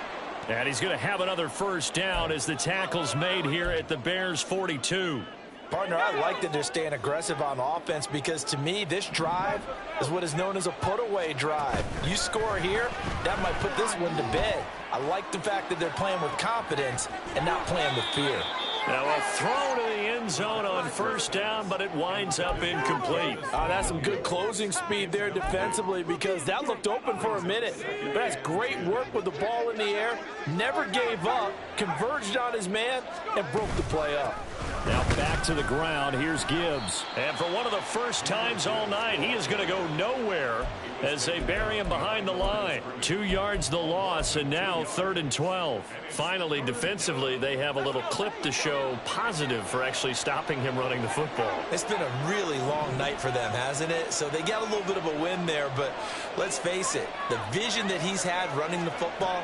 And he's going to have another first down as the tackle's made here at the Bears 42. Partner, I like that they're staying aggressive on offense because, to me, this drive is what is known as a put-away drive. You score here, that might put this one to bed. I like the fact that they're playing with confidence and not playing with fear. Now a throw to the end zone on first down, but it winds up incomplete. That's some good closing speed there defensively because that looked open for a minute. But that's great work with the ball in the air. Never gave up, converged on his man, and broke the play up. Now back to the ground. Here's Gibbs. And for one of the first times all night, he is going to go nowhere as they bury him behind the line. 2 yards the loss, and now 3rd and 12. Finally, defensively, they have a little clip to show positive for actually stopping him running the football. It's been a really long night for them, hasn't it? So they got a little bit of a win there, but let's face it, the vision that he's had running the football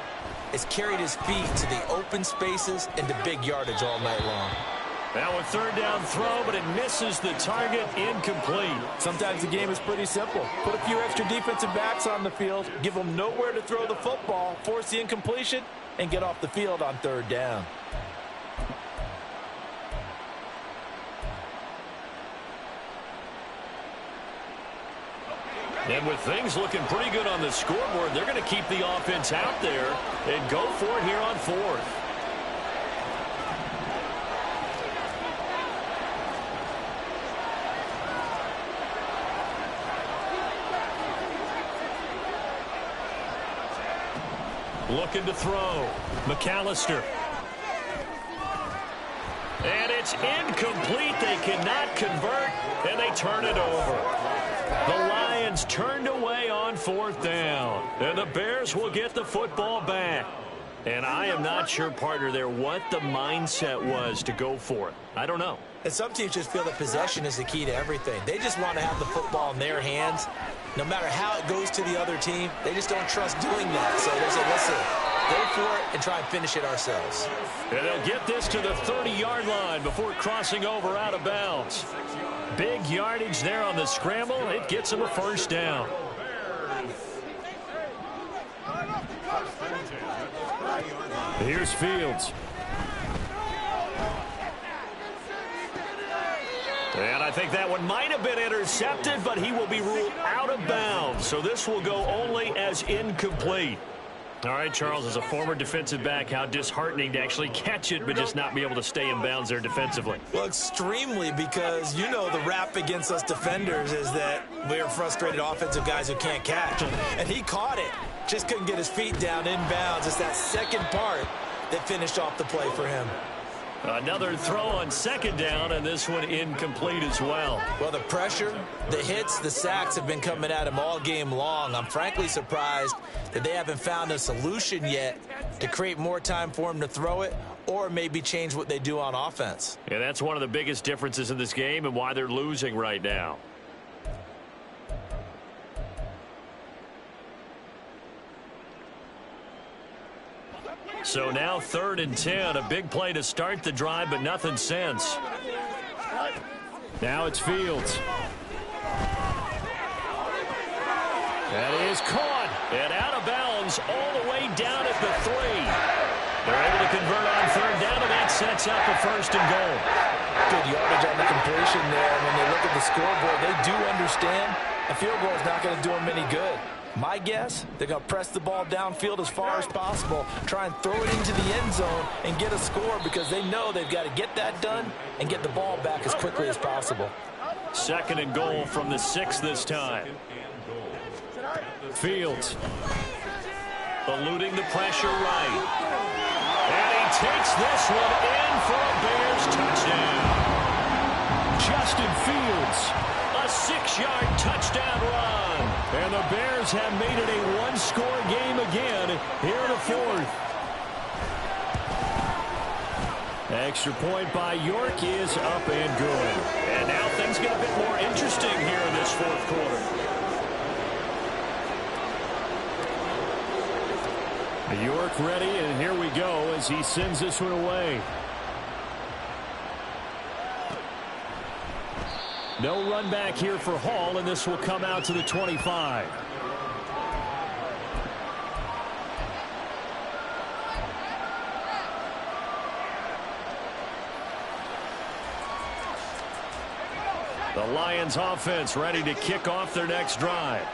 has carried his feet to the open spaces and to big yardage all night long. Now a 3rd down throw, but it misses the target, incomplete. Sometimes the game is pretty simple. Put a few extra defensive backs on the field, give them nowhere to throw the football, force the incompletion, and get off the field on 3rd down. And with things looking pretty good on the scoreboard, they're going to keep the offense out there and go for it here on 4th. Looking to throw. McAllister. And it's incomplete. They cannot convert, and they turn it over. The Lions turned away on 4th down, and the Bears will get the football back. And I am not sure, partner, there what the mindset was to go for it. I don't know. And some teams just feel that possession is the key to everything. They just want to have the football in their hands. No matter how it goes to the other team, they just don't trust doing that. So they say, listen, go for it and try and finish it ourselves. And they'll get this to the 30-yard line before crossing over out of bounds. Big yardage there on the scramble. It gets them a first down. Here's Fields. And I think that one might have been intercepted, but he will be ruled out of bounds. So this will go only as incomplete. All right, Charles, as a former defensive back, how disheartening to actually catch it but just not be able to stay in bounds there defensively. Well, extremely, because you know the rap against us defenders is that we're frustrated offensive guys who can't catch. And he caught it. Just couldn't get his feet down in bounds. It's that second part that finished off the play for him. Another throw on 2nd down, and this one incomplete as well. Well, the pressure, the hits, the sacks have been coming at him all game long. I'm frankly surprised that they haven't found a solution yet to create more time for him to throw it or maybe change what they do on offense. Yeah, that's one of the biggest differences in this game and why they're losing right now. So now 3rd and 10, a big play to start the drive, but nothing since. Now it's Fields. That is caught and out of bounds all the way down at the 3. They're able to convert on 3rd down, and that sets up a 1st and goal. Good yardage on the completion there. When they look at the scoreboard, they do understand a field goal is not going to do them any good. My guess, they're going to press the ball downfield as far as possible, try and throw it into the end zone and get a score because they know they've got to get that done and get the ball back as quickly as possible. 2nd and goal from the 6 this time. Fields eluding the pressure right. And he takes this one in for a Bears touchdown. Justin Fields, a 6-yard touchdown run. And the Bears have made it a one-score game again here in the 4th. Extra point by York is up and good. And now things get a bit more interesting here in this 4th quarter. York ready, and here we go as he sends this one away. No run back here for Hall, and this will come out to the 25. The Lions offense ready to kick off their next drive.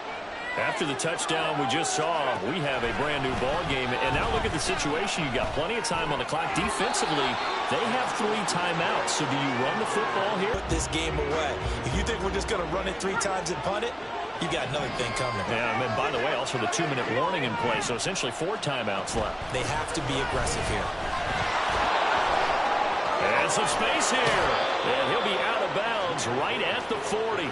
After the touchdown we just saw, we have a brand new ball game. And now look at the situation. You got plenty of time on the clock. Defensively, they have 3 timeouts. So do you run the football here? Put this game away. If you think we're just going to run it 3 times and punt it, you got another thing coming. Yeah, and by the way, also the 2-minute warning in play. So essentially 4 timeouts left. They have to be aggressive here. And some space here. And he'll be out of bounds right at the 40.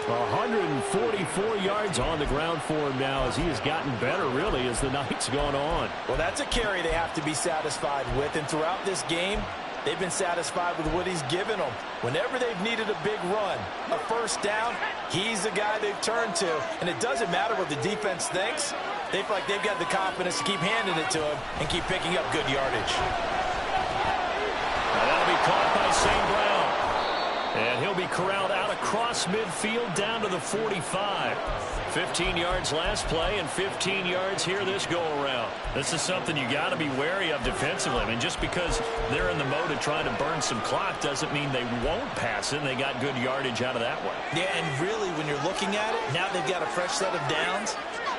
144 yards on the ground for him now as he has gotten better, really, as the night's gone on. Well, that's a carry they have to be satisfied with. And throughout this game, they've been satisfied with what he's given them. Whenever they've needed a big run, a first down, he's the guy they've turned to. And it doesn't matter what the defense thinks. They feel like they've got the confidence to keep handing it to him and keep picking up good yardage. Now that'll be caught by St. Brown. And he'll be corralled out across midfield down to the 45. 15 yards last play and 15 yards here this go-around. This is something you got to be wary of defensively. I mean, just because they're in the mode of trying to burn some clock doesn't mean they won't pass it. And they got good yardage out of that one. Yeah, and really, when you're looking at it, now they've got a fresh set of downs.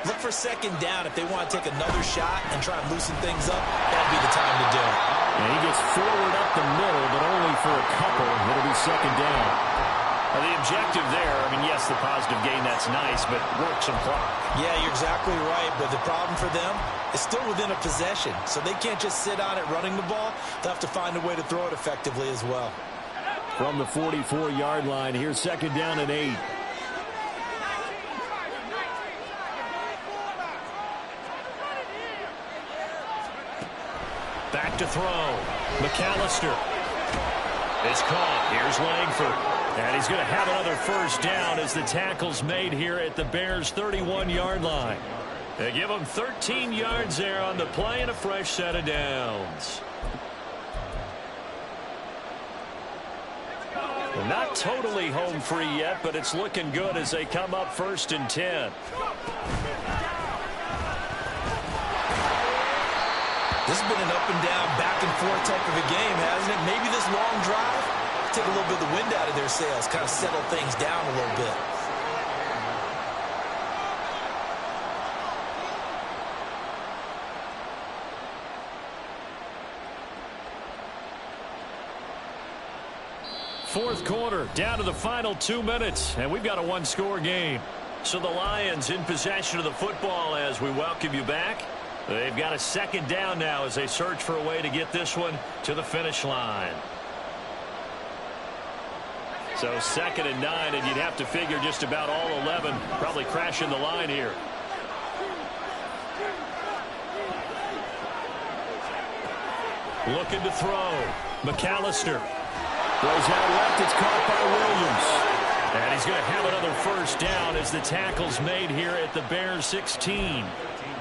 Look for second down if they want to take another shot and try and loosen things up. That'd be the time to do it. And he gets forward up the middle, but only for a couple. It'll be second down. Now the objective there, I mean, yes, the positive gain, that's nice, but work some clock. Yeah, you're exactly right, but the problem for them is still within a possession, so they can't just sit on it running the ball. They'll have to find a way to throw it effectively as well. From the 44-yard line, here's second down and 8. Back to throw. McAllister is caught. Here's Langford. And he's going to have another first down as the tackle's made here at the Bears' 31-yard line. They give them 13 yards there on the play and a fresh set of downs. They're not totally home free yet, but it's looking good as they come up 1st and 10. This has been an up and down, back and forth type of a game, hasn't it? Maybe this long drive take a little bit of the wind out of their sails, kind of settle things down a little bit. Fourth quarter, down to the final 2 minutes, and we've got a one-score game. So the Lions in possession of the football as we welcome you back. They've got a second down now as they search for a way to get this one to the finish line. So 2nd and 9, and you'd have to figure just about all 11 probably crashing the line here. Looking to throw. McAllister goes out left. It's caught by Williams. And he's going to have another first down as the tackle's made here at the Bears 16.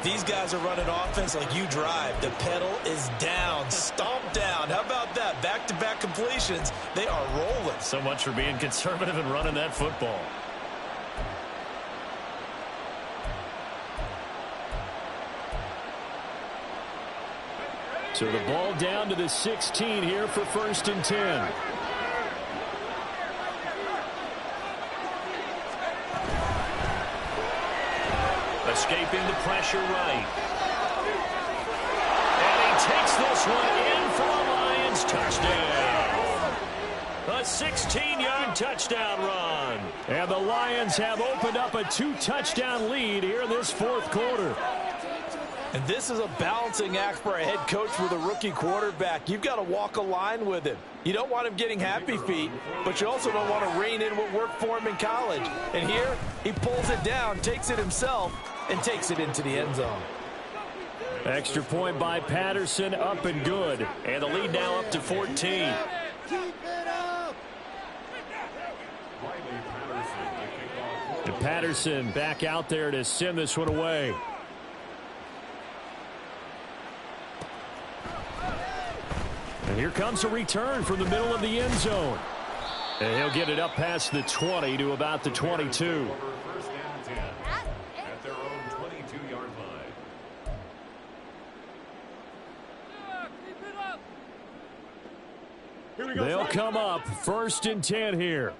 These guys are running offense like you drive. The pedal is down, stomp down. How about that? Back-to-back completions. They are rolling. So much for being conservative and running that football. So the ball down to the 16 here for 1st and 10. Escaping the pressure right. And he takes this one in for a Lions touchdown. A 16-yard touchdown run. And the Lions have opened up a 2-touchdown lead here in this 4th quarter. And this is a balancing act for a head coach with a rookie quarterback. You've got to walk a line with him. You don't want him getting happy feet, but you also don't want to rein in what worked for him in college. And here, he pulls it down, takes it himself, and takes it into the end zone. Extra point by Patterson, up and good. And the lead now up to 14. Keep it up. And Patterson back out there to send this one away. And here comes a return from the middle of the end zone. And he'll get it up past the 20 to about the 22. First and 10 at their own 22-yard line. They'll come up first and 10 here.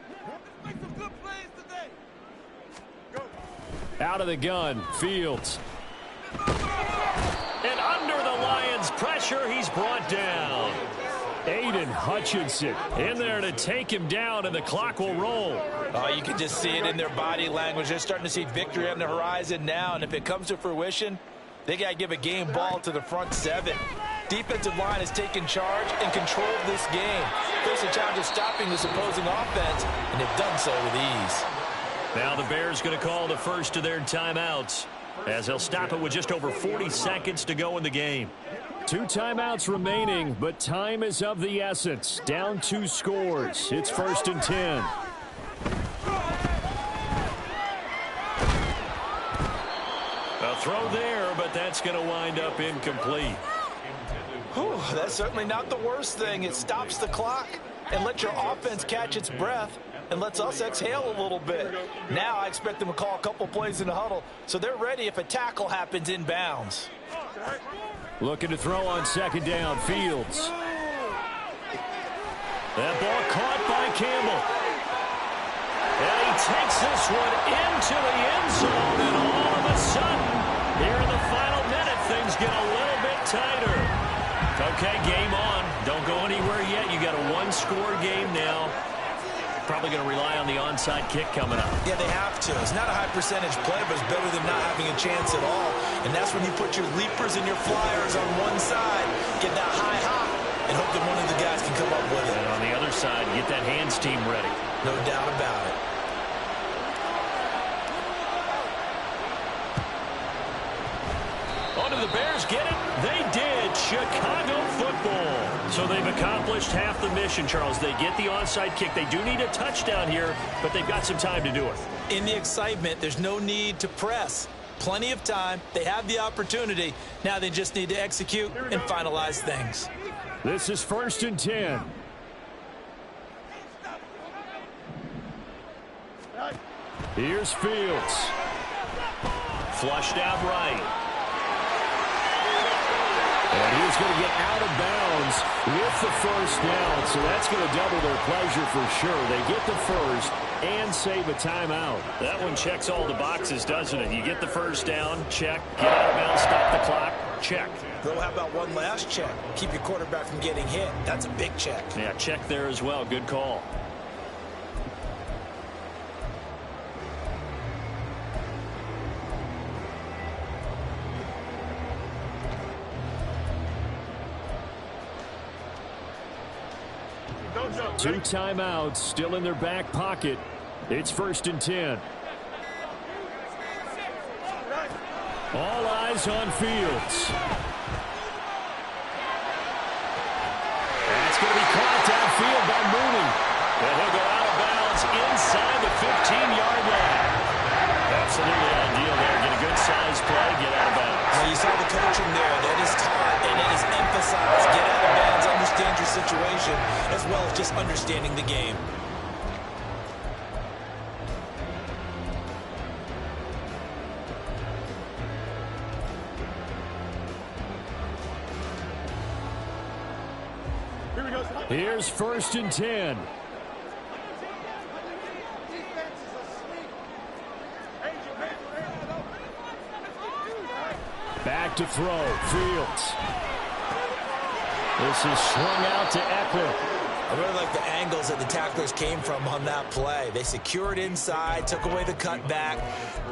Out of the gun, Fields. And under the Lions' pressure, he's brought down. Aiden Hutchinson in there to take him down, and the clock will roll. Oh, you can just see it in their body language. They're starting to see victory on the horizon now, and if it comes to fruition, they got to give a game ball to the front seven. Defensive line has taken charge and controlled this game. Face a challenge of stopping this opposing offense, and they've done so with ease. Now the Bears going to call the first of their timeouts, as they'll stop it with just over 40 seconds to go in the game. 2 timeouts remaining, but time is of the essence. Down 2 scores. It's first and 10. A throw there, but that's going to wind up incomplete. Whew, that's certainly not the worst thing. It stops the clock and lets your offense catch its breath and lets us exhale a little bit. Now I expect them to call a couple plays in the huddle, so they're ready if a tackle happens inbounds. Looking to throw on second down, Fields. That ball caught by Campbell. And he takes this one into the end zone, and all of a sudden, here in the final minute, things get a little bit tighter. Okay, game on. Don't go anywhere yet. You got a 1-score game now. Probably going to rely on the onside kick coming up. Yeah, they have to. It's not a high percentage play, but it's better than not having a chance at all. And that's when you put your leapers and your flyers on one side, get that high hop, and hope that one of the guys can come up with it. And on the other side, get that hands team ready. No doubt about it. Oh, do the Bears get it? They did. Chicago football. So they've accomplished half the mission, Charles. They get the onside kick. They do need a touchdown here, but they've got some time to do it. In the excitement, there's no need to press. Plenty of time. They have the opportunity. Now they just need to execute and finalize things. This is first and 10. Here's Fields. Flushed out right. And he's going to get out of bounds with the first down, so that's going to double their pleasure for sure. They get the first and save a timeout. That one checks all the boxes, doesn't it? You get the first down, check. Get out of bounds, stop the clock, check. Bro, how about one last check? Keep your quarterback from getting hit. That's a big check. Yeah, check there as well. Good call. Two timeouts still in their back pocket. It's first and 10. All eyes on Fields. That's going to be caught downfield by Mooney. And he'll go out of bounds inside the 15-yard line. Absolutely ideal there. Get a good size play, get out of bounds. Well, you saw the coaching there. That is taught and it is emphasized. Get out of bounds, understand your situation, as well as just understanding the game. Here's first and 10. Back to throw. Fields. This is swung out to Eckler. I really like the angles that the tacklers came from on that play. They secured inside, took away the cutback.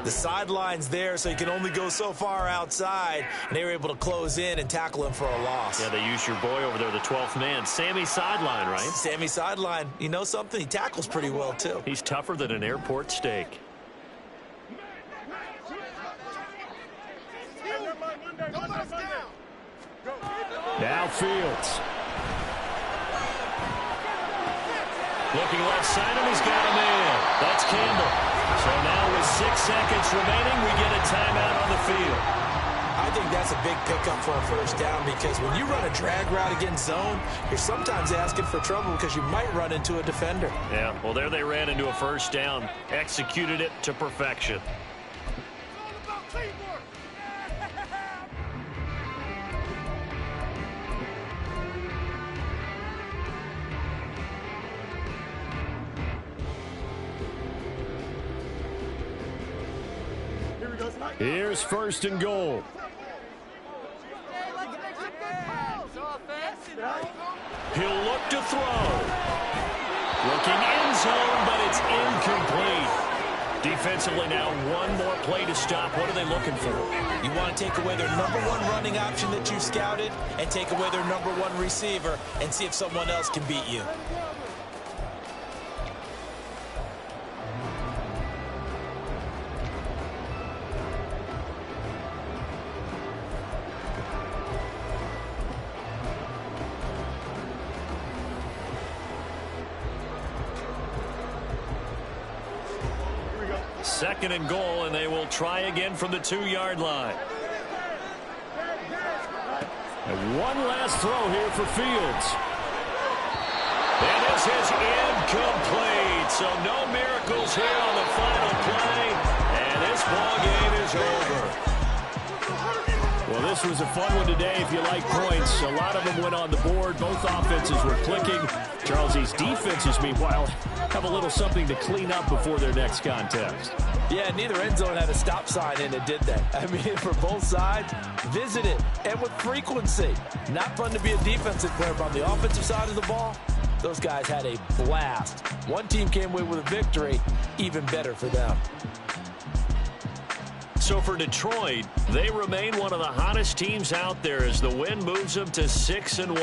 The sideline's there, so you can only go so far outside. And they were able to close in and tackle him for a loss. Yeah, they used your boy over there, the 12th man. Sammy Sideline, right? Sammy Sideline. You know something? He tackles pretty well, too. He's tougher than an airport steak. Now Fields. Looking left side, and he's got a man. That's Campbell. So now with 6 seconds remaining, we get a timeout on the field. I think that's a big pickup for a first down because when you run a drag route against zone, you're sometimes asking for trouble because you might run into a defender. Yeah, well, there they ran into a first down, executed it to perfection. Here's first and goal. He'll look to throw. Looking end zone, but it's incomplete. Defensively now, one more play to stop. What are they looking for? You want to take away their number one running option that you scouted and take away their number one receiver and see if someone else can beat you. Second and goal, and they will try again from the 2-yard line. And one last throw here for Fields. And this is incomplete. So no miracles here on the final play. And this ball game is over. Well, this was a fun one today if you like points. A lot of them went on the board. Both offenses were clicking. Charles, these defenses, meanwhile, have a little something to clean up before their next contest. Yeah, neither end zone had a stop sign in it, did they? I mean, for both sides, visit it, and with frequency. Not fun to be a defensive player, but on the offensive side of the ball, those guys had a blast. One team came away with a victory, even better for them. So for Detroit, they remain one of the hottest teams out there as the win moves them to 6-1.